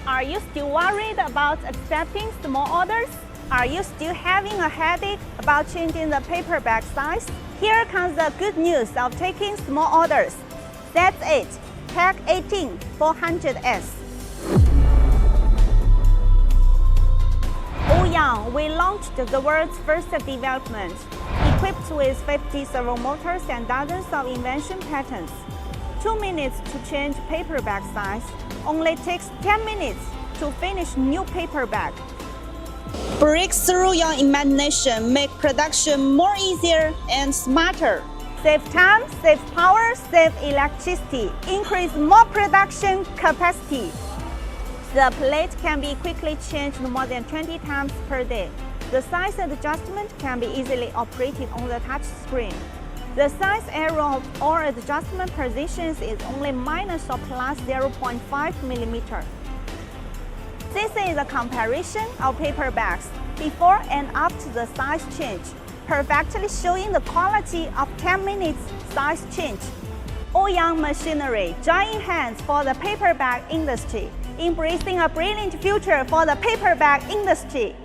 Are you still worried about accepting small orders? Are you still having a headache about changing the paper bag size? Here comes the good news of taking small orders. That's it. Pack 18 400S. OYANG, we launched the world's first development, equipped with 50 servo motors and dozens of invention patents. 2 minutes to change paper bag size only takes 10 minutes to finish new paper bag. Breaks through your imagination, make production more easier and smarter. Save time, save power, save electricity, increase more production capacity. The plate can be quickly changed more than 20 times per day. The size adjustment can be easily operated on the touch screen. The size error of all adjustment positions is only minus or plus 0.5 mm. This is a comparison of paper bags before and after the size change, perfectly showing the quality of 10 minutes size change. OYANG machinery joining hands for the paper bag industry, embracing a brilliant future for the paper bag industry.